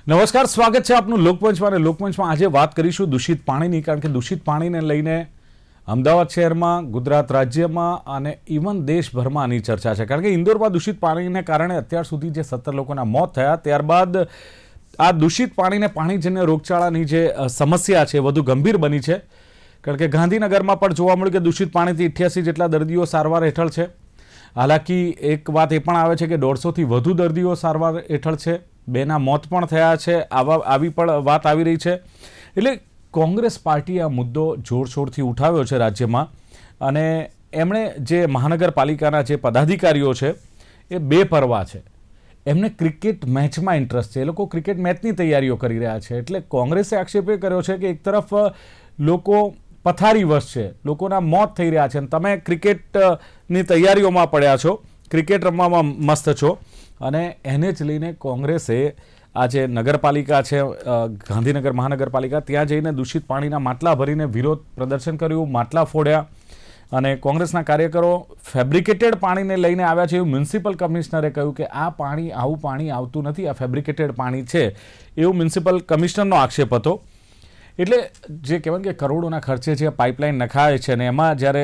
નમસ્કાર, સ્વાગત છે આપનું લોકમંચમાં. અને લોકમંચમાં આજે વાત કરીશું દૂષિત પાણીની, કારણ કે દૂષિત પાણીને લઈને અમદાવાદ શહેરમાં, ગુજરાત રાજ્યમાં અને ઇવન દેશભરમાં આની ચર્ચા છે. કારણ કે ઇન્દોરમાં દૂષિત પાણીને કારણે અત્યાર સુધી જે 17 લોકોના મોત થયા, ત્યારબાદ આ દૂષિત પાણીને પાણીજન્ય રોગચાળાની જે સમસ્યા છે વધુ ગંભીર બની છે. કારણ કે ગાંધીનગરમાં પણ જોવા મળ્યું કે દૂષિત પાણીથી 88 જેટલા દર્દીઓ સારવાર હેઠળ છે. હાલાકી એક વાત એ પણ આવે છે કે 150થી વધુ દર્દીઓ સારવાર હેઠળ છે. 2ના મોત પણ થયા છે. આવી પણ વાત આવી રહી છે. એટલે કોંગ્રેસ પાર્ટીએ આ મુદ્દો જોરશોરથી ઉઠાવ્યો છે રાજ્યમાં, અને એમણે જે મહાનગરપાલિકાના જે પદાધિકારીઓ છે એ બેપરવા છે. એમને ક્રિકેટ મેચમાં ઇન્ટરેસ્ટ છે. એ લોકો ક્રિકેટ મેચની તૈયારીઓ કરી રહ્યા છે. એટલે કોંગ્રેસે આક્ષેપ એ કર્યો છે કે એક તરફ લોકો પથારીવશ છે, લોકોના મોત થઈ રહ્યા છે, અને તમે ક્રિકેટની તૈયારીઓમાં પડ્યા છો, ક્રિકેટ રમવામાં મસ્ત છો. અને એને જ લઈને કોંગ્રેસે આ જે નગરપાલિકા છે, ગાંધીનગર મહાનગરપાલિકા, ત્યાં જઈને દૂષિત પાણીના માટલા ભરીને વિરોધ પ્રદર્શન કર્યું, માટલા ફોડ્યા. અને કોંગ્રેસના કાર્યકરો ફેબ્રિકેટેડ પાણીને લઈને આવ્યા છે એવું મ્યુનિસિપલ કમિશનરે કહ્યું કે આવું પાણી આવતું નથી, આ ફેબ્રિકેટેડ પાણી છે, એવું મ્યુનિસિપલ કમિશનરનો આક્ષેપ હતો. એટલે જે કહેવાય કે કરોડોના ખર્ચે જે પાઇપલાઇન નખાય છે, અને એમાં જ્યારે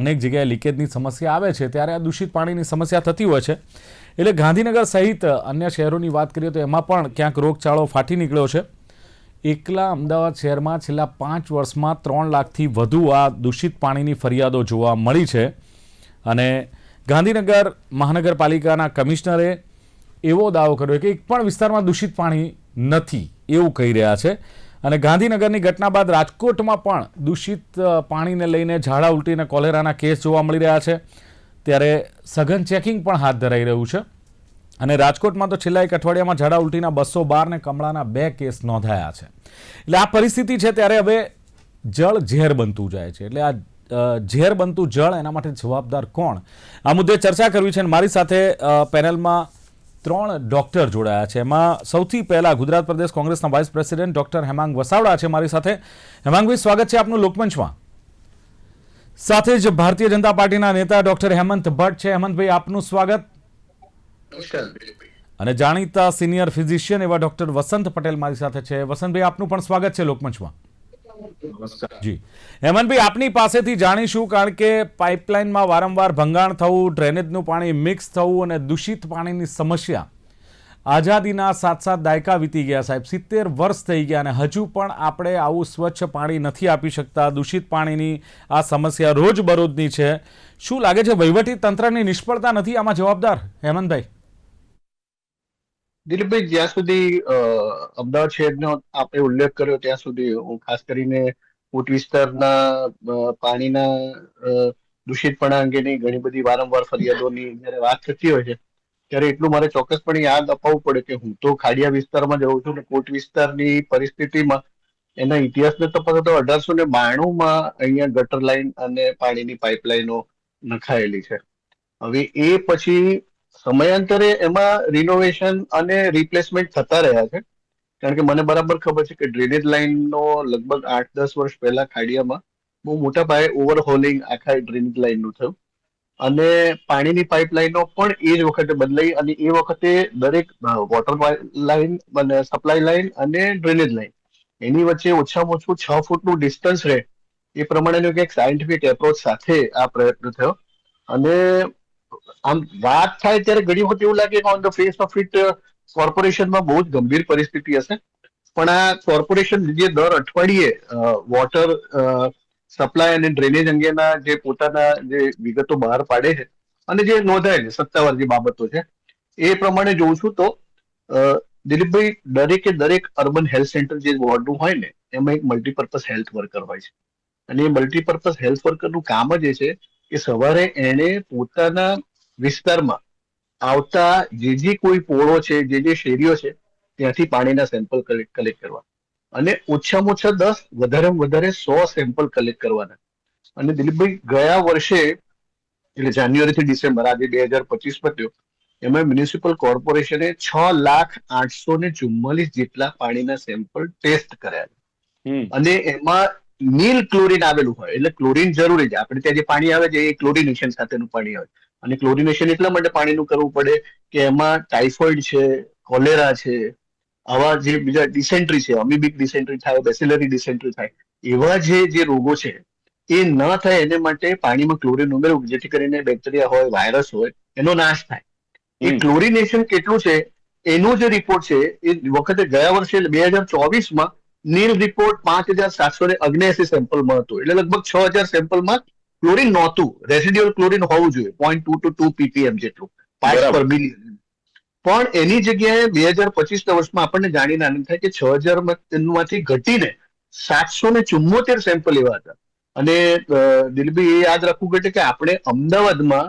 અનેક જગ્યાએ લીકેજની સમસ્યા આવે છે, ત્યારે આ દૂષિત પાણીની સમસ્યા થતી હોય છે. એટલે ગાંધીનગર સહિત અન્ય શહેરોની વાત કરીએ તો એમાં પણ ક્યાંક રોગચાળો ફાટી નીકળ્યો છે. એકલા અમદાવાદ શહેરમાં છેલ્લા 5 વર્ષમાં 3 લાખથી વધુ આ દૂષિત પાણીની ફરિયાદો જોવા મળી છે. અને ગાંધીનગર મહાનગરપાલિકાના કમિશનરે એવો દાવો કર્યો કે એક પણ વિસ્તારમાં દૂષિત પાણી નથી એવું કહી રહ્યા છે. અને ગાંધીનગરની ઘટના બાદ રાજકોટમાં પણ દૂષિત પાણીને લઈને ઝાડા ઉલટી અને કોલેરાના કેસ જોવા મળી રહ્યા છે. ત્યારે સઘન ચેકિંગ પણ હાથ ધરાઈ રહ્યું છે. અને રાજકોટમાં તો છેલ્લા એક અઠવાડિયામાં ઝાડા ઉલટીના 212 ને કમળાના 2 કેસ નોંધાયા છે. એટલે આ પરિસ્થિતિ છે, ત્યારે હવે જળ ઝેર બનતું જાય છે. એટલે આ ઝેર બનતું જળ, એના માટે જવાબદાર કોણ? આ મુદ્દે ચર્ચા કરવી છે. અને મારી સાથે પેનલમાં 3 ડૉક્ટર જોડાયા છે. એમાં સૌથી પહેલા ગુજરાત પ્રદેશ કોંગ્રેસના vice president doctor Hemang Vasavada છે મારી સાથે. હેમાંગભાઈ, સ્વાગત છે આપનું લોકમંચમાં. સાથે જ ભારતીય જનતા પાર્ટીના નેતા ડૉક્ટર હેમંત ભટ્ટ છે. હેમંતભાઈ, આપનું સ્વાગત. અને જાણીતા સિનિયર ફિઝિશિયન એવા ડૉક્ટર વસંત પટેલ મારી સાથે છે. વસંતભાઈ, આપનું પણ સ્વાગત છે લોકમંચમાં. જી હેમંતભાઈ, આપની પાસેથી જાણીશું, કારણ કે પાઇપલાઇનમાં વારંવાર ભંગાણ થવું, ડ્રેનેજનું પાણી મિક્સ થવું અને દૂષિત પાણીની સમસ્યા આઝાદીના 7 દાયકા વીતી ગયા સાહેબ, 70 વર્ષ થઈ ગયા, અને હજુ પણ આપણે આવું સ્વચ્છ પાણી નથી આપી શકતા. દૂષિત પાણીની આ સમસ્યા રોજબરોજની છે. શું લાગે છે, વહીવટી તંત્રની નિષ્ફળતા નથી આમાં જવાબદાર, હેમંતભાઈ? દિલીપભાઈ, જ્યાં સુધી અમદાવાદ શહેરનો આપણે ઉલ્લેખ કર્યો ત્યાં સુધી હું ખાસ કરીને ઊંટ વિસ્તારના પાણીના દૂષિતપણા અંગેની ઘણી બધી વારંવાર ફરિયાદોની જયારે વાત થતી હોય છે, ત્યારે એટલું મારે ચોક્કસપણે યાદ અપાવવું પડે કે હું તો ખાડિયા વિસ્તારમાં જ રહું છું, ને કોટ વિસ્તારની પરિસ્થિતિમાં એના ઇતિહાસને તપાસો તો 1892માં અહીંયા ગટર લાઈન અને પાણીની પાઇપલાઇનો નખાયેલી છે. હવે એ પછી સમયાંતરે એમાં રિનોવેશન અને રિપ્લેસમેન્ટ થતા રહ્યા છે. કારણ કે મને બરાબર ખબર છે કે ડ્રેનેજ લાઇનનો લગભગ 8-10 વર્ષ પહેલા ખાડિયામાં બહુ મોટા પાયે ઓવરહોલિંગ આખા ડ્રેનેજ લાઇનનું થયું, અને પાણીની પાઇપલાઇનો પણ એ જ વખતે બદલાઈ. અને એ વખતે દરેક વોટર લાઇન અને સપ્લાય લાઇન અને ડ્રેનેજ લાઇન એની વચ્ચે ઓછામાં ઓછું 6 ફૂટનું ડિસ્ટન્સ રહે એ પ્રમાણેનો એક સાયન્ટિફિક એપ્રોચ સાથે આ પ્રયત્ન થયો. અને આમ વાત થાય ત્યારે ઘણી વખત એવું લાગે કે on the face of it કોર્પોરેશનમાં બહુ જ ગંભીર પરિસ્થિતિ હશે, પણ આ કોર્પોરેશન જે દર અઠવાડિયે વોટર સપ્લાય અને ડ્રેનેજ અંગેના જે પોતાના જે વિગતો બહાર પાડે છે અને જે નોંધાય છે સત્તાવાર જે બાબતો છે, એ પ્રમાણે જોઉં છું તો દિલીપભાઈ, દરેક અર્બન હેલ્થ સેન્ટર જે વોર્ડનું હોય ને, એમાં એક મલ્ટીપર્પઝ હેલ્થ વર્કર હોય છે. અને એ મલ્ટીપર્પઝ હેલ્થ વર્કરનું કામ જ એ છે કે સવારે એણે પોતાના વિસ્તારમાં આવતા જે કોઈ પોળો છે, જે શેરીઓ છે, ત્યાંથી પાણીના સેમ્પલ કલેક્ટ કરવા, અને ઓછામાં ઓછા 10, વધારેમાં વધારે 100 સેમ્પલ કલેક્ટ કરવાના. અને દિલીપભાઈ, ગયા વર્ષે એટલે જાન્યુઆરીથી ડિસેમ્બર, આજે 2025 પત્યો, એમાં મ્યુનિસિપલ કોર્પોરેશને 6,844 જેટલા પાણીના સેમ્પલ ટેસ્ટ કર્યા. અને એમાં નીલ ક્લોરીન આવેલું હોય, એટલે ક્લોરીન જરૂરી છે. આપણે ત્યાં જે પાણી આવે છે એ ક્લોરિનેશન સાથેનું પાણી આવે, અને ક્લોરિનેશન એટલા માટે પાણીનું કરવું પડે કે એમાં ટાઇફોઇડ છે, કોલેરા છે, આવા જે બીજા ડિસેન્ટ્રી છે, અમીબિક ડિસેન્ટ્રી થાય, બેસિલરી ડિસેન્ટ્રી થાય, એવા જે રોગો છે એ ન થાય એને માટે પાણીમાં ક્લોરીન ઉમેરવું, જેથી કરીને બેક્ટેરિયા હોય, વાયરસ હોય, એનો નાશ થાય. એ ક્લોરિનેશન કેટલું છે એનો જે રિપોર્ટ છે એ વખતે ગયા વર્ષે 2024માં નીલ રિપોર્ટ 5,779 સેમ્પલમાં હતો. એટલે લગભગ 6,000 સેમ્પલમાં ક્લોરીન નહોતું. રેસિડ્યુઅલ ક્લોરીન હોવું જોઈએ 0.2 to 2 ppm જેટલું, પાર્ટ્સ પર બિલિયન. પણ એની જગ્યાએ 2025ના વર્ષમાં આપણને જાણીને આનંદ થાય કે 6,000 માંથી ઘટીને 774 સેમ્પલ એવા હતા. અને દિલીપભાઈ એ યાદ રાખવું ઘટે કે આપણે અમદાવાદમાં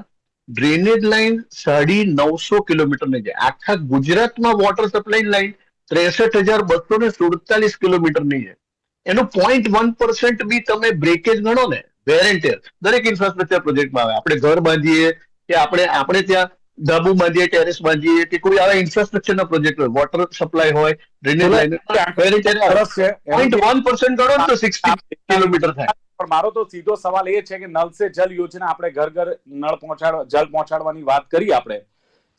ડ્રેનેજ લાઈન 950 કિલોમીટરની છે. આખા ગુજરાતમાં વોટર સપ્લાય લાઈન 63,247 કિલોમીટરની છે. એનું 0.1% બી તમે બ્રેકેજ ગણો ને, વેર એન્ડ ટેર દરેક ઇન્ફ્રાસ્ટ્રક્ચર પ્રોજેક્ટમાં આવે. આપણે ઘર બાંધીએ કે આપણે ત્યાં ધાબુ બાંધીએ, ટેરેસ બાંધીએ કે કોઈ આવા ઇન્ફ્રાસ્ટ્રક્ચરના પ્રોજેક્ટ હોય, વોટર સપ્લાય હોય, drainage line, wear and tear સરસ છે. 0.1% ગણો ને તો 60 કિલોમીટર થાય. પણ મારો તો સીધો સવાલ એ છે કે નલ સે જલ યોજના, આપણે ઘર ઘર જલ પહોંચાડવાની વાત કરી, આપણે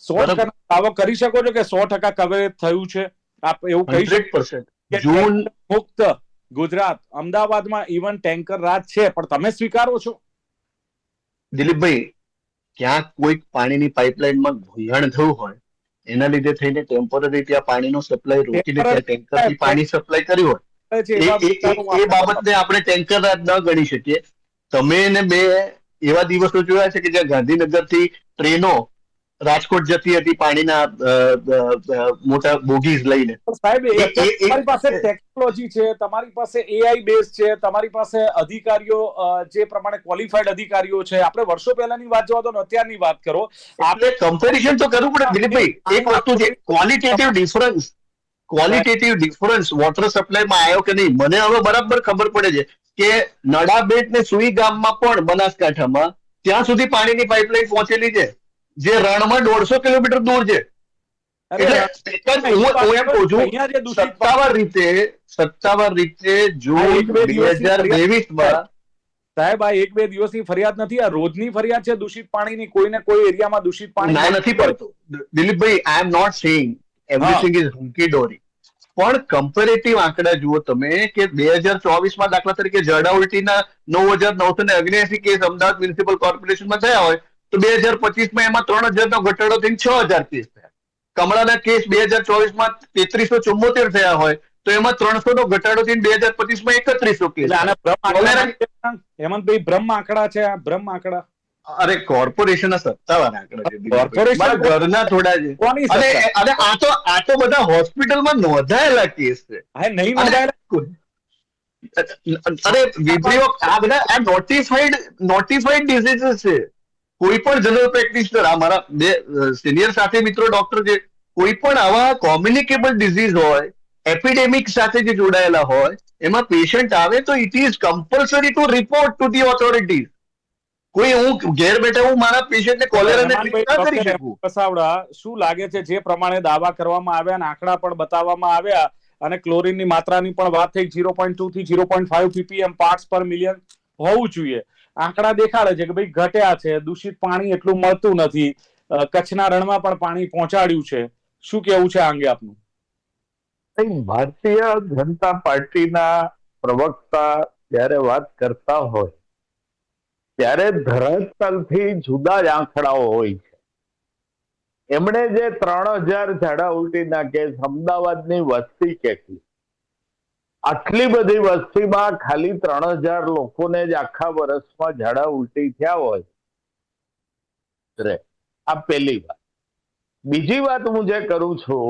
100% દાવો કરી શકો છો કે 100% કવરેજ થયું છે? આપ એવું કહી શકો 100%. કે જૂન મુક્ત ગુજરાત, અમદાવાદમાં ઇવન ટેન્કર રાજ છે, પણ તમે સ્વીકારો છો? દિલીપભાઈ, ક્યાંક કોઈક પાણીની પાઇપલાઇનમાં ઘોંઘાણ થયું હોય, એના લીધે થઈને ટેમ્પરરી ત્યાં પાણીનો સપ્લાય રોકીને ત્યાં ટેન્કરથી પાણી સપ્લાય કર્યું હોય, એ બાબતને આપણે ટેન્કર રાજ ન ગણી શકીએ. તમે ને મેં એવા દિવસો જોયા છે કે જ્યાં ગાંધીનગરથી ટ્રેનો રાજકોટ જતી હતી પાણીના મોટા બોગીઝ લઈને. સાહેબ, તમારી પાસે ટેકનોલોજી છે, તમારી પાસે એઆઈ બેઝ છે, તમારી પાસે અધિકારીઓ જે પ્રમાણે ક્વોલિફાઈડ અધિકારીઓ છે. આપણે વર્ષો પહેલાની વાત જવા દો ને અત્યારની વાત કરો. આપણે કમ્પેરિઝન તો કરવું પડે દિલીપભાઈ. એક વસ્તુ છે ક્વોલિટેટિવ ડિફરન્સ વોટર સપ્લાયમાં આવ્યો કે નહીં, મને હવે બરાબર ખબર પડે છે કે નડાબેટ ને સુઈ ગામમાં પણ બનાસકાંઠામાં ત્યાં સુધી પાણીની પાઇપલાઇન પહોંચેલી છે, જે રણમાં 150 કિલોમીટર દૂર છે. સત્તાવાર રીતે જૂન 2023માં સાહેબ, આ 1-2 દિવસની ફરિયાદ નથી, આ રોજની ફરિયાદ છે દૂષિત પાણીની. કોઈને કોઈ એરિયામાં દૂષિત પાણી ના નથી પડતું. દિલીપભાઈ, I am not saying everything is hunky dory, પણ કમ્પેરેટિવ આંકડા જુઓ તમે કે 2024માં દાખલા તરીકે ઝાડા ઉલટીના 9,979 કેસ અમદાવાદ મ્યુનિસિપલ કોર્પોરેશનમાં થયા હોય તો 2025માં એમાં 3,000નો ઘટાડો થઈને 6,000 કેસ થયા. કમળાના કેસ 2024માં 3,374 થયા હોય તો એમાં 300નો ઘટાડો થઈને 2025માં 3100 કેસ. હેમંતભાઈ, બ્રહ્મ આંકડા છે આ, બ્રહ્મ આંકડા. અરે કોર્પોરેશનના સત્તાવાર આંકડા છે, ઘરના થોડા છે. અને આ તો બધા હોસ્પિટલમાં નોંધાયેલા કેસ છે. નહીં નોંધાયેલા. અરે વિબ્રિયો, આ બધા આ નોટિફાઈડ ડિઝીઝીસ છે. કોઈ પણ જનરલ પ્રેક્ટિશનર, આ મારા બે સિનિયર સાથે મિત્રો ડોક્ટર છે, કોઈ પણ આવા કોમ્યુનિકેબલ ડિઝીઝ હોય, એપિડેમિક સાથે જે જોડાયેલા હોય, એમાં પેશન્ટ આવે તો it is compulsory to report to the authorities. કોઈ હું ઘેર બેઠા હું મારા પેશન્ટને કોલેરાને ટ્રીટ ના કરી શકું. કસાવડા, શું લાગે છે જે પ્રમાણે દાવા કરવામાં આવ્યા અને આંકડા પણ બતાવવામાં આવ્યા, અને ક્લોરીનની માત્રાની પણ વાત થઈ, 0.2 થી 0.5 ppm પાર્ટ્સ પર મિલિયન હોવું જોઈએ. આંકડા દેખાડે છે કે ભાઈ ઘટ્યા છે, દૂષિત પાણી એટલું મળતું નથી, કચ્છના રણમાં પણ પાણી પહોંચાડ્યું છે. શું કેવું છે આ અંગે આપનું? ભારતીય જનતા પાર્ટીના પ્રવક્તા જયારે વાત કરતા હોય ત્યારે ધરાતલથી જુદા જ આંકડાઓ હોય છે. એમણે જે 3,000 ઝાડા ઉલટીના કેસ, અમદાવાદની વસ્તી કેટલી, આટલી બધી વસ્તીમાં ખાલી 3,000 લોકોને જ આખા વર્ષમાં ઝાડા ઉલટી થયા હોય. આ પહેલી વાત. બીજી વાત હું જે કરું છું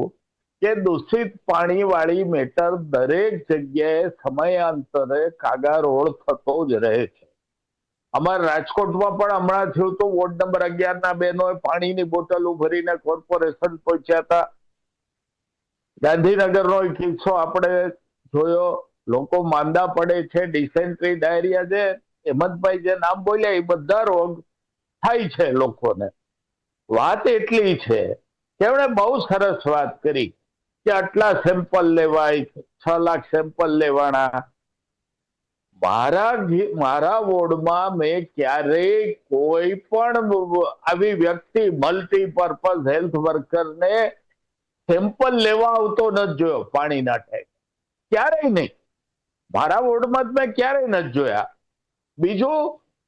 કે દૂષિત પાણી વાળી મેટર દરેક જગ્યાએ સમયાંતરે કાગારોળ થતો જ રહે છે. અમારા રાજકોટમાં પણ હમણાં થયું તો વોર્ડ નંબર 11ના બહેનોએ પાણીની બોટલો ભરીને કોર્પોરેશન પહોંચ્યા હતા. ગાંધીનગરનો કિસ્સો આપણે જોયો, લોકો માંદા પડે છે, ડિસેન્ટ્રી, ડાયરિયા છે, હેમંતભાઈ જે નામ બોલ્યા એ બધા રોગ થાય છે લોકોને. વાત એટલી છે કે એમણે બહુ સરસ વાત કરી કે આટલા સેમ્પલ લેવાય, 6 લાખ સેમ્પલ લેવાના. મારા વોર્ડમાં મેં ક્યારેય કોઈ પણ આવી વ્યક્તિ મલ્ટીપર્પઝ હેલ્થ વર્કરને સેમ્પલ લેવા આવતો નથી જોયો પાણીના ટેન્ક, ક્યારેય નહીં. મારા વોર્ડમાં જ મેં ક્યારેય નથી જોયા. બીજું,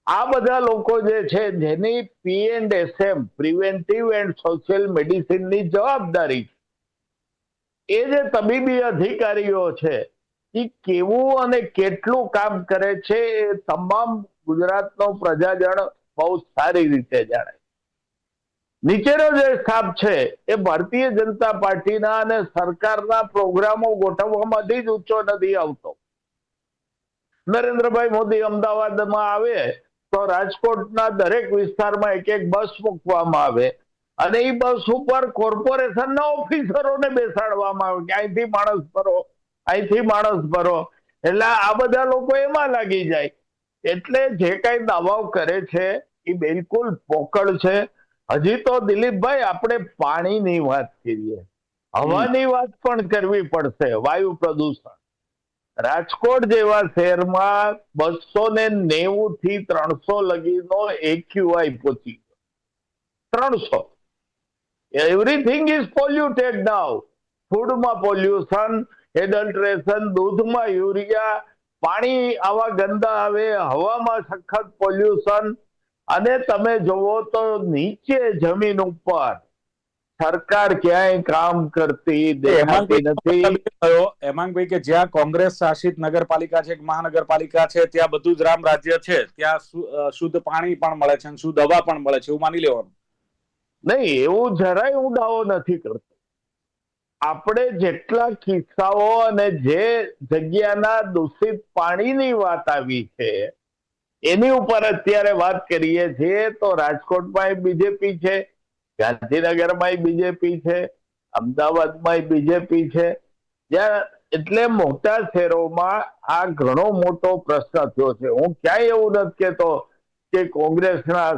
આ બધા લોકો જે છે જેની P&SM પ્રિવેન્ટિવ એન્ડ સોશિયલ મેડિસિનની જવાબદારી છે, એ જે તબીબી અધિકારીઓ છે એ કેવું અને કેટલું કામ કરે છે એ તમામ ગુજરાતનો પ્રજાજન બહુ સારી રીતે જાણે. નીચેનો જે સ્ટાફ છે એ ભારતીય જનતા પાર્ટીના અને સરકારના પ્રોગ્રામો ગોઠવવામાંથી જ ઊંચો નથી આવતો. નરેન્દ્રભાઈ મોદી અમદાવાદમાં આવે તો રાજકોટના દરેક વિસ્તારમાં એક એક બસ મૂકવામાં આવે અને એ બસ ઉપર કોર્પોરેશનના ઓફિસરોને બેસાડવામાં આવે કે અહીંથી માણસ ભરો, અહીંથી માણસ ભરો. એટલે આ બધા લોકો એમાં લાગી જાય. એટલે જે કઈ દાવાઓ કરે છે એ બિલકુલ પોકળ છે. હજી તો દિલીપભાઈ આપણે પાણીની વાત કરીએ, હવાની વાત પણ કરવી પડશે. વાયુ પ્રદૂષણ રાજકોટ જેવા શહેરમાં 290 થી 300 લગીનો AQI પહોંચી ગયો. 300. Everything is polluted now. ફૂડમાં પોલ્યુશન, એડલ્ટ્રેશન, દૂધમાં યુરિયા, પાણી આવા ગંદા આવે, હવામાં સખત પોલ્યુશન. અને તમે જોવો તો નીચે જમીન ઉપર સરકાર ક્યાંય કામ કરતી દેખાતી નથી. હેમાંગભાઈ કે જ્યાં કોંગ્રેસ શાસિત નગરપાલિકા છે, મહાનગરપાલિકા છે, ત્યાં બધું જ રામ રાજ્ય છે, ત્યાં શુદ્ધ પાણી પણ મળે છે, શુદ્ધ હવા પણ મળે છે, એવું માની લેવાનું નહીં. એવું જરાય હું દાવો નથી કરતો. આપણે જેટલા કિસ્સાઓ અને જે જગ્યાના દૂષિત પાણીની વાત આવી છે એની ઉપર અત્યારે વાત કરીએ છીએ તો રાજકોટમાં બીજેપી છે, ગાંધીનગરમાં બીજેપી છે, અમદાવાદમાં બીજેપી છે. જ્યાં એટલે મોટા શહેરોમાં આ ઘણો મોટો પ્રશ્ન થયો છે. હું ક્યાંય એવું નથી કહેતો કે કોંગ્રેસના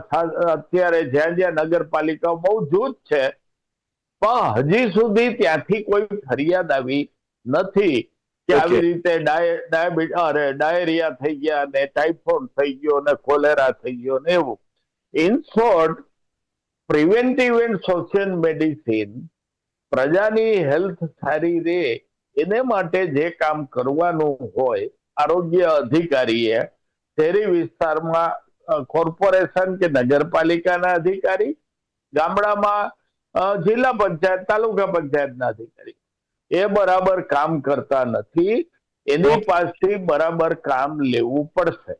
અત્યારે જ્યાં જ્યાં નગરપાલિકા બહુ જૂથ છે, પણ હજી સુધી ત્યાંથી કોઈ ફરિયાદ આવી નથી કે આવી રીતે ડાયરિયા થઈ ગયા ને ટાઇફોઇડ થઈ ગયો ને કોલેરા થઈ ગયો ને એવું. In short, preventive and social medicine પ્રજાની હેલ્થ સારી રહે એને માટે જે કામ કરવાનું હોય આરોગ્ય અધિકારીએ શહેરી વિસ્તારમાં કોર્પોરેશન કે નગરપાલિકાના અધિકારી, ગામડામાં જિલ્લા પંચાયત, તાલુકા પંચાયતના અધિકારી એ બરાબર કામ કરતા નથી. એની પાસેથી બરાબર કામ લેવું પડશે.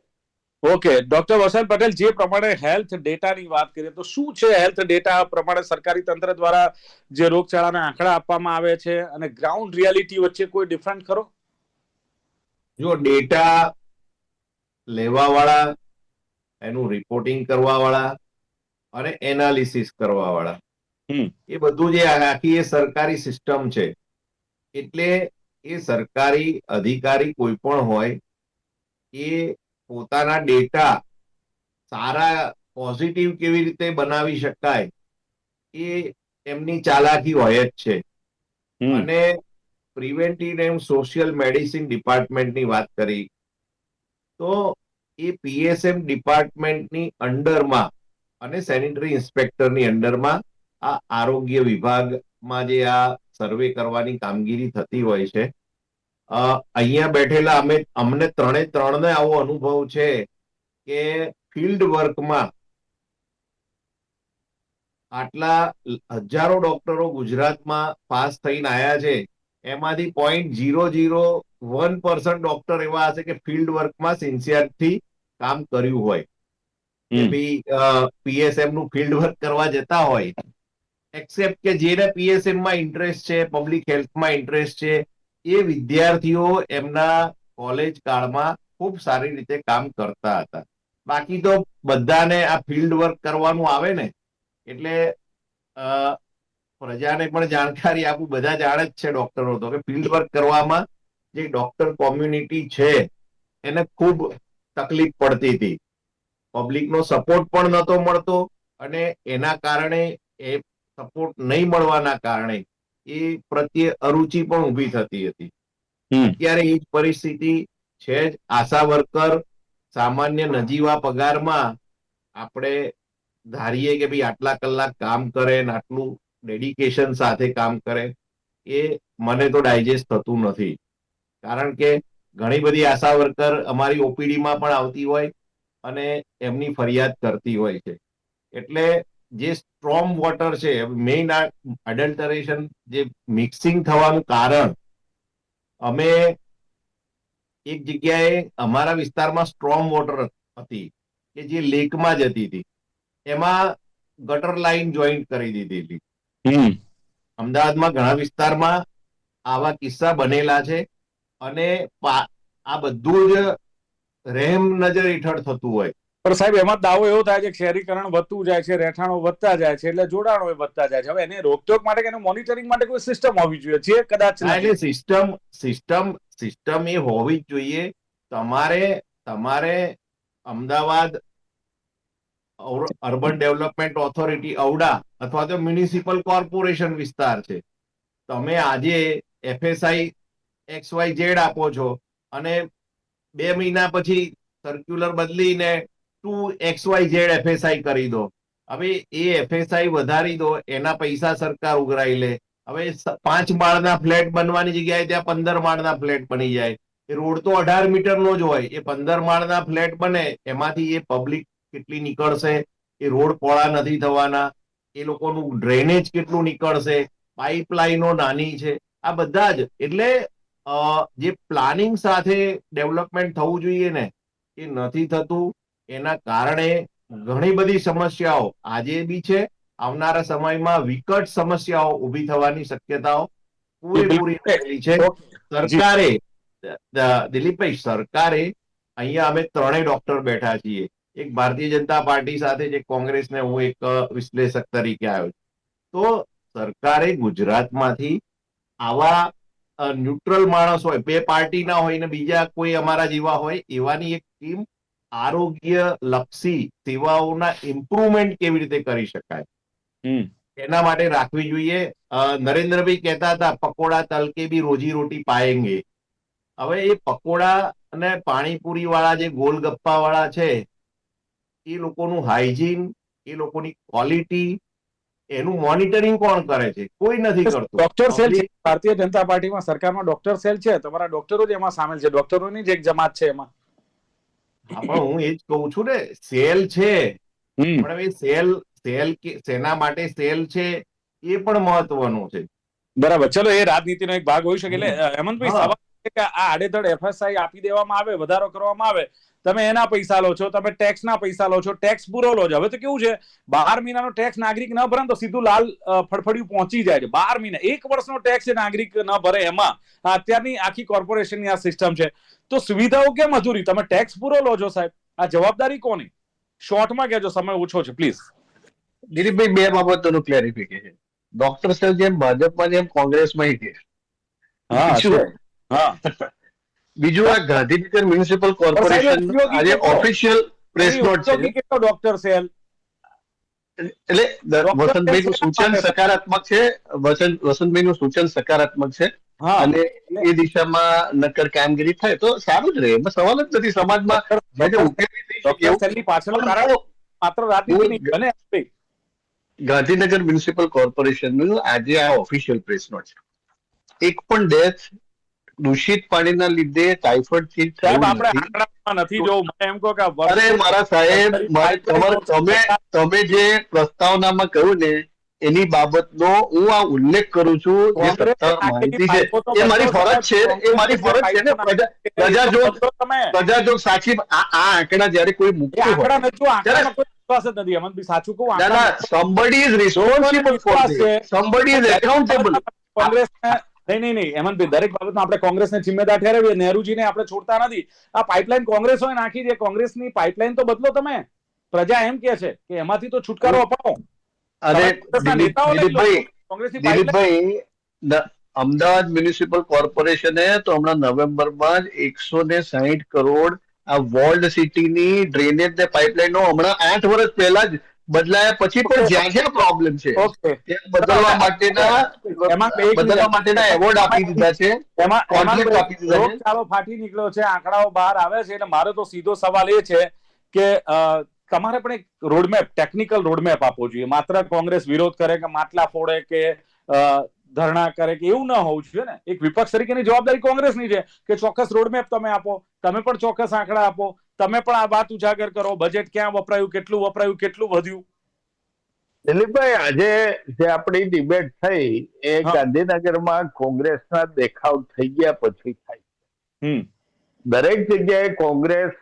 ઓકે, ડોક્ટર વસંત પટેલ, જે પ્રમાણે હેલ્થ ડેટાની વાત કરીએ તો શું છે હેલ્થ ડેટા પ્રમાણે સરકારી તંત્ર દ્વારા જે રોગચાળાના આંકડા આપવામાં આવે છે અને ગ્રાઉન્ડ રિયાલિટી વચ્ચે કોઈ ડિફરન્ટ ખરો? જો ડેટા લેવા વાળા, એનું રિપોર્ટિંગ કરવા વાળા અને એનાલિસિસ કરવા વાળા, એ બધું જે આખી એ સરકારી સિસ્ટમ છે. એટલે એ સરકારી અધિકારી કોઈ પણ હોય એ પોતાના ડેટા સારા પોઝિટિવ કેવી રીતે બનાવી શકાય એ એમની ચાલાકી હોય જ છે. અને પ્રિવેન્ટિવ એન્ડ સોશિયલ મેડિસિન ડિપાર્ટમેન્ટની વાત કરી તો એ PSM ડિપાર્ટમેન્ટની અંડરમાં અને સેનિટરી ઇન્સ્પેક્ટરની અંડરમાં આ આરોગ્ય વિભાગમાં જે આ સર્વે કરવાની કામગીરી થતી હોય છે. અહીંયા બેઠેલા અમને ત્રણને આવો અનુભવ છે કે ફિલ્ડ વર્કમાં આટલા હજારો ડોક્ટરો ગુજરાતમાં પાસ થઈને આવ્યા છે, એમાંથી 0.001% ડોક્ટર એવા હશે કે ફિલ્ડ વર્કમાં સિન્સિયરથી કામ કર્યું હોય. કે ભાઈ PSM નું ફિલ્ડ વર્ક કરવા જતા હોય, એક્સેપ્ટ કે જેને PSM માં ઇન્ટરેસ્ટ છે, પબ્લિક હેલ્થમાં ઇન્ટરેસ્ટ છે, એ વિદ્યાર્થીઓ એમના કોલેજ કાળમાં ખૂબ સારી રીતે કામ કરતા હતા. બાકી તો બધાને આ ફિલ્ડ વર્ક કરવાનું આવે ને એટલે પ્રજાને પણ જાણકારી આપું, બધા જાણે જ છે ડોક્ટરો તો કે ફિલ્ડ વર્ક કરવામાં જે ડોક્ટર કોમ્યુનિટી છે એને ખૂબ તકલીફ પડતી હતી. પબ્લિકનો સપોર્ટ પણ નહોતો મળતો અને એના કારણે એ સપોર્ટ નહીં મળવાના કારણે એ પ્રત્યે અરુચિ પણ ઊભી થતી હતી. અત્યારે એ જ પરિસ્થિતિ છે જ. આશા વર્કર સામાન્ય નજીવા પગારમાં આપણે ધારીએ કે ભાઈ આટલા કલાક કામ કરે ને આટલું ડેડિકેશન સાથે કામ કરે, એ મને તો ડાયજેસ્ટ થતું નથી. કારણ કે ઘણી બધી આશા વર્કર અમારી ઓપીડીમાં પણ આવતી હોય અને એમની ફરિયાદ કરતી હોય છે. એટલે જે સ્ટ્રોમ વોટર છે, મેઇન અડલ્ટરેશન, જે મિક્સિંગ થવાનું કારણ, અમે એક જગ્યાએ અમારા વિસ્તારમાં સ્ટ્રોમ વોટર હતી કે જે લેકમાં જતી હતી, એમાં ગટર લાઈન જોઈન્ટ કરી દીધી હતી. અમદાવાદમાં ઘણા વિસ્તારમાં આવા કિસ્સા બનેલા છે અને આ બધું જ રહેમ નજર હેઠળ થતું હોય. પણ સાહેબ, એમાં દાવો એવો થાય છે કે શહેરીકરણ વધતું જાય છે, રહેઠાણો વધતા જાય છે, એટલે જોડાણો વધતા જાય છે. હવે એને રોકટોક માટે કે એનું મોનિટરિંગ માટે કોઈ સિસ્ટમ હોવી જોઈએ, જે કદાચ એટલે સિસ્ટમ એ હોવી જ જોઈએ. તમારે Ahmedabad urban development authority AUDA અથવા તો મ્યુનિસિપલ કોર્પોરેશન વિસ્તાર છે, તમે આજે FSI XYZ આપો છો અને 2 મહિના પછી સર્ક્યુલર બદલીને 2XYZ FSI કરી દો. હવે એ FSI વધારી દો, એના પૈસા સરકાર ઉઘરાઈ લે. હવે 5 માળના ફ્લેટ બનવાની જગ્યાએ ત્યાં 15 માળના ફ્લેટ બની જાય. એ રોડ તો 18 મીટરનો જ હોય, એ 15 માળના ફ્લેટ બને, એમાંથી એ પબ્લિક કેટલી નીકળશે, એ રોડ પહોળા નથી થવાના, એ લોકોનું ડ્રેનેજ કેટલું નીકળશે, પાઇપલાઇનો નાની છે, આ બધા જ. એટલે જે પ્લાનિંગ સાથે ડેવલપમેન્ટ થવું જોઈએ ને, એ નથી થતું. એના કારણે ઘણી બધી સમસ્યાઓ આજે બી છે, આવનારા સમયમાં વિકટ સમસ્યાઓ ઊભી થવાની શક્યતાઓ પૂરેપૂરી રહેલી છે. સરકારે, દિલીપભાઈ, સરકારે, અહીંયા અમે 3 ડોક્ટર બેઠા છીએ, એક ભારતીય જનતા પાર્ટી સાથે, જે કોંગ્રેસને હું એક વિશ્લેષક તરીકે આવ્યો છું. તો સરકારે ગુજરાતમાંથી આવા ન્યુટ્રલ માણસ હોય, 2 પાર્ટીના હોય ને બીજા કોઈ અમારા જેવા હોય, એવાની એક ટીમ આરોગ્ય લક્ષી સેવાઓના ઇમ્પ્રુવમેન્ટ કેવી રીતે કરી શકાય એના માટે રાખવી જોઈએ. નરેન્દ્રભાઈ કહેતા હતા, પકોડા તલ કે ભી રોજી રોટી પાએંગે. હવે એ પકોડા અને પાણીપુરી વાળા જે ગોલગપ્પા વાળા છે, એ લોકોનું હાઇજીન, એ લોકોની ક્વોલિટી, એનું મોનિટરિંગ કોણ કરે છે? કોઈ નથી કરતું. ડોક્ટર સેલ છે ભારતીય જનતા પાર્ટીમાં, સરકારમાં ડોક્ટર સેલ છે, તમારા ડોક્ટરો જ એમાં સામેલ છે, ડોક્ટરોની જ એક જમાત છે એમાં. હા, પણ હું એ જ કહું છું ને, સેલ છે, પણ હવે સેલ શેના માટે સેલ છે એ પણ મહત્વનું છે. બરાબર, ચલો, એ રાજનીતિનો એક ભાગ હોઈ શકે. એટલે હેમંતભાઈ, સવાલ છે કે આ આડેધડ FSI આપી દેવામાં આવે, વધારો કરવામાં આવે, તમે એના પૈસા લો છો, તમે ટેક્સના પૈસા લો છો, ટેક્સ પૂરો લો છો. હવે તો કેવું છે, 12 મહિનાનો ટેક્સ નાગરિક ન ભરે તો સીધું લાલ ફડફડિયું પહોંચી જાય છે. 12 મહિના, 1 વર્ષનો ટેક્સ નાગરિક ન ભરે, એમાં અત્યારની આખી કોર્પોરેશનની આ સિસ્ટમ છે. તો સુવિધાઓ કેમ અધૂરી? તમે ટેક્સ પૂરો લો છો સાહેબ, આ જવાબદારી કોની? શોર્ટમાં કહેજો, સમય ઓછો છે, પ્લીઝ. દિલીપભાઈ, 2 બાબતોનું ક્લેરિફિકેશન. ડોક્ટર સાહેબ જેમ ભાજપમાં જેમ કોંગ્રેસમાં છે. બીજું, આ ગાંધીનગર મ્યુનિસિપલ કોર્પોરેશન આજે ઓફિશિયલ પ્રેસ નોટ છે. કેટલો ડોક્ટર સેલ? એટલે વસંતભાઈનું સૂચન સકારાત્મક છે, વસંતભાઈનું સૂચન સકારાત્મક છે, અને એ દિશામાં નક્કર કામગીરી થાય તો સારું જ રહે, એમાં સવાલ જ નથી. સમાજમાં ગાંધીનગર મ્યુનિસિપલ કોર્પોરેશનનું આજે આ ઓફિશિયલ પ્રેસ નોટ છે. એક પણ ડેથ દૂષિત પાણીના લીધે ટાઇફોઇડ થી નથી જોવું. એમ કહો કે અરે મારા સાહેબ, તમે જે પ્રસ્તાવનામાં કહ્યું ને, એની બાબતનો હું આ ઉલ્લેખ કરું છું. જે સત્તાવાર માહિતી છે એ મારી ફરજ છે, એ મારી ફરજ છે ને. પ્રજાજોગ સાચી આ આંકડા જયારે કોઈ મૂકતું હોય, સાચું કહું, somebody is responsible for this, somebody is accountable. Congress નહીં, હેમંતભાઈ, દરેક બાબતમાં આપણે કોંગ્રેસને જિમ્મેદાર ઠેરવીએ, નેહરુજીને આપણે છોડતા નથી. આ પાઇપલાઇન કોંગ્રેસ હોય નાખી છે, કોંગ્રેસની પાઇપલાઇન તો બદલો તમે. પ્રજા એમ કે છે કે એમાંથી તો છુટકારો અપાવો. અરે દિલીપભાઈ, અમદાવાદ મ્યુનિસિપલ કોર્પોરેશને તો હમણાં નવેમ્બરમાં જ 160 કરોડ આ વોલ્ડ સિટીની ડ્રેનેજ ને પાઇપલાઇનો હમણાં 8 વર્ષ પહેલા જ બદલાયા પછી પણ જ્યાં જ્યાં પ્રોબ્લેમ છે બદલવા માટેના એવોર્ડ આપી દીધા છે, કોન્ટ્રાક્ટ આપી દીધા છે. રોગચાળો ફાટી નીકળ્યો છે, આંકડાઓ બહાર આવે છે. એટલે મારો તો સીધો સવાલ એ છે કે તમારે પણ એક રોડમેપ, ટેકનિકલ રોડમેપ આપવો જોઈએ. માત્ર કોંગ્રેસ વિરોધ કરે કે માટલા ફોડે કે ધરણા કરે કે એવું ન હોવું જોઈએ ને. એક વિપક્ષ તરીકેની જવાબદારી કોંગ્રેસની છે કે ચોક્કસ રોડમેપ તમે આપો, તમે પણ ચોક્કસ આંકડા આપો, તમે પણ આ વાત ઉજાગર કરો, બજેટ ક્યાં વપરાયું, કેટલું વધ્યું. દિલીપભાઈ, આજે જે આપણી ડિબેટ થઈ એ હા. ગાંધીનગરમાં કોંગ્રેસના દેખાવ થઈ ગયા પછી થાય. દરેક જગ્યાએ કોંગ્રેસ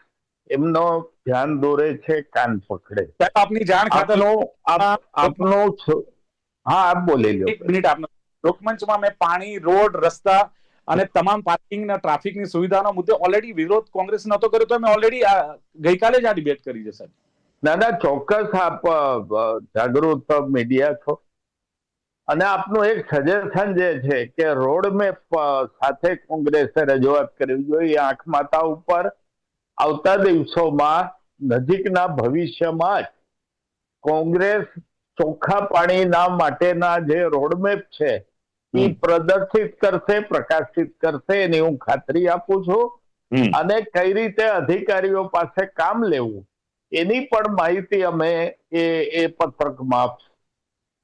એમનો ધ્યાન દોરે છે, કાન પકડે. સાહેબ, આપની જાણ ખાતર આપનું હા, આપ બોલી લો. એક મિનિટ આપનો. લોકમંચમાં મેં પાણી, રોડ, રસ્તા અને તમામ પાર્કિંગ અને ટ્રાફિકની સુવિધાનો મુદ્દે ઓલરેડી વિરોધ કોંગ્રેસ નતો કર્યો, તો મેં ઓલરેડી ગઈકાલે જ આ ડિબેટ કરી છે સાહેબ. ના, ચોક્કસ આપ જાગૃત મીડિયા છો અને આપનું એક સજેશન જે છે કે રોડમેપ સાથે કોંગ્રેસે રજૂઆત કરવી જોઈએ આંખ માથા ઉપર. આવતા દિવસોમાં નજીકના ભવિષ્યમાં જ કોંગ્રેસ ચોખ્ખા પાણીના માટેના જે રોડમેપ છે એ પ્રદર્શિત કરશે, પ્રકાશિત કરશે, એની હું ખાતરી આપું છું. અને કઈ રીતે અધિકારીઓ પાસે કામ લેવું એની પણ માહિતી અમે એ પત્રકમાં આપશું.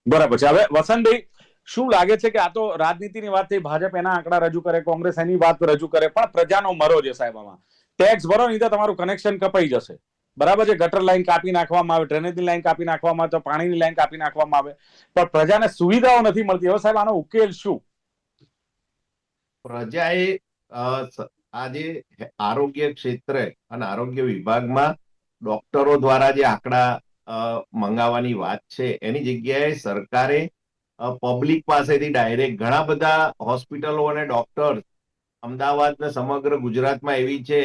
બરાબર છે. હવે વસંતભાઈ, શું લાગે છે કે આ તો રાજનીતિની વાત થઈ, ભાજપ એના આંકડા રજૂ કરે, કોંગ્રેસ એની વાત રજૂ કરે, પણ પ્રજાનો મરો છે સાહેબ. આમાં ટેક્સ ભરો નહીં તો તમારું કનેક્શન કપાઈ જશે. બરાબર છે, ગટર લાઈન કાપી નાખવામાં આવે, ડ્રેનેજની લાઈન કાપી નાખવામાં આવે, તો પાણીની લાઈન કાપી નાખવામાં આવે, પણ પ્રજાને સુવિધાઓ નથી મળતી. હવે સાહેબ આનો ઉકેલ શું? પ્રજાએ આજે આરોગ્ય ક્ષેત્રે અને આરોગ્ય વિભાગમાં ડોક્ટરો દ્વારા જે આંકડા મંગાવવાની વાત છે એની જગ્યાએ સરકારે પબ્લિક પાસેથી ડાયરેક્ટ ઘણા બધા હોસ્પિટલો અને ડોક્ટર અમદાવાદ ને સમગ્ર ગુજરાતમાં એવી છે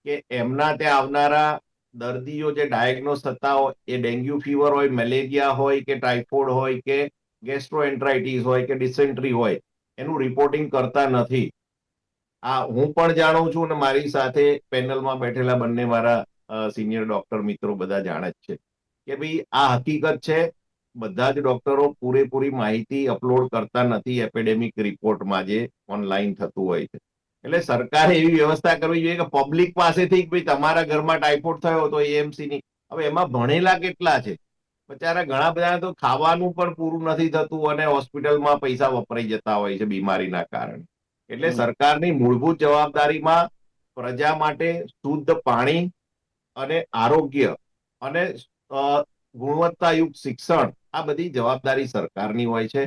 કે એમના ત્યાં આવનારા દર્દીઓ જે ડાયગ્નોસ થતા હોય, એ ડેન્ગ્યુ ફીવર હોય, મેલેરિયા હોય કે ટાઇફોઇડ હોય કે ગેસ્ટ્રોએન્ટરાઇટિસ હોય કે ડિસેન્ટ્રી હોય, એનું રિપોર્ટિંગ કરતા નથી. આ હું પણ જાણું છું અને મારી સાથે પેનલમાં બેઠેલા બંને મારા સિનિયર ડોક્ટર મિત્રો બધા જાણે જ છે કે ભાઈ આ હકીકત છે. બધા જ ડોક્ટરો પૂરેપૂરી માહિતી અપલોડ કરતા નથી એપિડેમિક રિપોર્ટમાં જે ઓનલાઈન થતું હોય છે. એટલે સરકારે એવી વ્યવસ્થા કરવી જોઈએ કે પબ્લિક પાસેથી ભાઈ તમારા ઘરમાં ટાઇફોઇડ થયો તો એએમસી ની, હવે એમાં ભણેલા કેટલા છે બચારા, ઘણા બધા તો ખાવાનું પણ પૂરું નથી થતું અને હોસ્પિટલમાં પૈસા વપરાઈ જતા હોય છે બીમારીના કારણે. એટલે સરકારની મૂળભૂત જવાબદારીમાં પ્રજા માટે શુદ્ધ પાણી અને આરોગ્ય અને ગુણવત્તાયુક્ત શિક્ષણ, આ બધી જવાબદારી સરકારની હોય છે.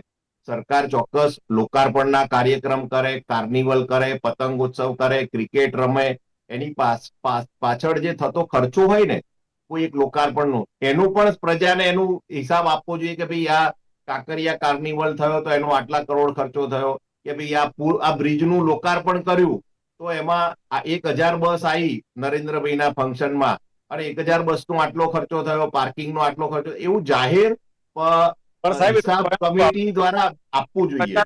સરકાર ચોક્કસ લોકાર્પણના કાર્યક્રમ કરે, કાર્નિવલ કરે, પતંગોત્સવ કરે, ક્રિકેટ રમે, એની પાછળ જે થતો ખર્ચો હોય ને કોઈ એક લોકાર્પણનો, એનું પણ પ્રજાને એનું હિસાબ આપવો જોઈએ કે ભાઈ આ કાંકરિયા કાર્નિવલ થયો તો એનો આટલા કરોડ ખર્ચો થયો, કે ભાઈ આ બ્રિજનું લોકાર્પણ કર્યું તો એમાં 1000 બસ આવી નરેન્દ્રભાઈના ફંક્શનમાં અને 1000 બસનો આટલો ખર્ચો થયો, પાર્કિંગનો આટલો ખર્ચો, એવું જાહેર હિસાબ કમિટી દ્વારા આપવું જોઈએ.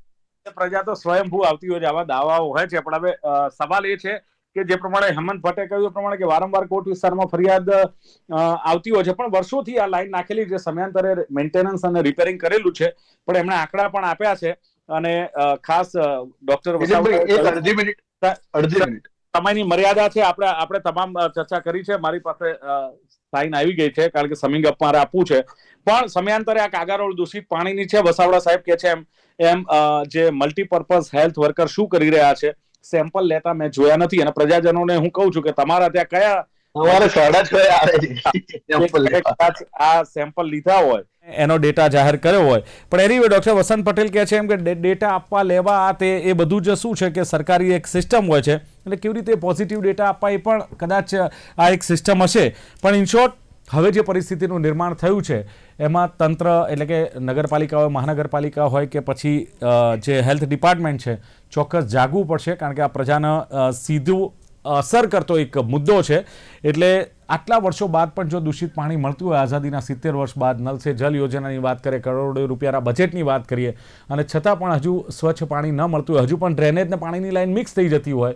પ્રજા તો સ્વયંભૂ આવતી હોય છે, આવા દાવાઓ હોય છે, પણ હવે સવાલ એ છે કે જે પ્રમાણે હેમંત ભટ્ટે કહ્યું એ પ્રમાણે કે વારંવાર કોર્ટ વિસ્તારમાં ફરિયાદ આવતી હોય છે, પણ વર્ષોથી આ લાઈન નાખેલી છે, સમયાંતરે મેન્ટેનન્સ અને રિપેરિંગ કરેલું છે, પણ એમણે આંકડા પણ આપ્યા છે. અને ખાસ ડોક્ટર અડધી મિનિટ સમયની મર્યાદા છે, આપણે તમામ ચર્ચા કરી છે. મારી પાસે સાઈન આવી ગઈ છે કારણ કે સમિંગ અપ મારે આપવું છે, પણ સમયાંતરે આ કાગારોળ દૂષિત પાણીની છે. વસાવડા સાહેબ કે છે એમ જે મલ્ટીપર્પઝ હેલ્થ વર્કર શું કરી રહ્યા છે, સેમ્પલ લેતા મેં જોયા નથી. અને પ્રજાજનોને હું કહું છું કે તમારા ત્યાં કયા આ સેમ્પલ લીધા હોય એનો ડેટા જાહેર કર્યો હોય. પણ એની ડોક્ટર વસંત પટેલ કહે છે એમ કે ડેટા આપવા લેવા આ તે એ બધું જ શું છે કે સરકારી એક સિસ્ટમ હોય છે, એટલે કેવી રીતે પોઝિટિવ ડેટા આપવા એ પણ કદાચ આ એક સિસ્ટમ હશે. પણ ઇન શોર્ટ હવે જે પરિસ્થિતિનું નિર્માણ થયું છે એમાં તંત્ર એટલે કે નગરપાલિકા હોય, મહાનગરપાલિકા હોય કે પછી જે હેલ્થ ડિપાર્ટમેન્ટ છે, ચોક્કસ જાગવું પડશે કારણ કે આ પ્રજાને સીધું અસર કરતો એક મુદ્દો છે. એટલે આટલા વર્ષો બાદ પણ જો દૂષિત પાણી મળતું હોય, આઝાદીના 70 વર્ષ બાદ નલ સે જલ યોજનાની વાત કરીએ, કરોડો રૂપિયાના બજેટની વાત કરીએ, અને છતાં પણ હજુ સ્વચ્છ પાણી ન મળતું હોય, હજુ પણ ડ્રેનેજ ને પાણીની લાઈન મિક્સ થઈ જતી હોય,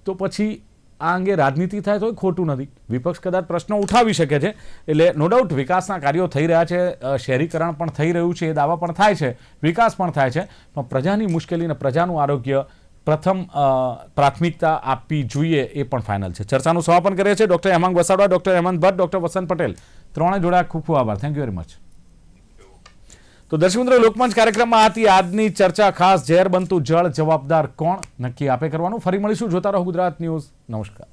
તો પછી આ અંગે રાજનીતિ થાય તો ખોટું નથી. વિપક્ષ કદાચ પ્રશ્નો ઉઠાવી શકે છે. એટલે નો ડાઉટ વિકાસના કાર્યો થઈ રહ્યા છે, શહેરીકરણ પણ થઈ રહ્યું છે, એ દાવા પણ થાય છે, વિકાસ પણ થાય છે, પણ પ્રજાની મુશ્કેલી અને પ્રજાનું આરોગ્ય પ્રથમ પ્રાથમિકતા આપવી જોઈએ એ પણ ફાઇનલ છે. ચર્ચાનું સમાપન કરીએ છીએ. Doctor Hemang Vasavada, doctor Hemant Bhatt, doctor Vasant Patel, ત્રણે જોડા ખૂબ ખૂબ આભાર. Thank you very much. તો તો દર્શક મિત્રો, લોકમંચ કાર્યક્રમમાં હતી આજની ચર્ચા. ખાસ ઝેર બનતું જળ, જવાબદાર કોણ? નક્કી આપે કરવાનું. ફરી મળીશું. જોતા રહો ગુજરાત ન્યૂઝ. નમસ્કાર.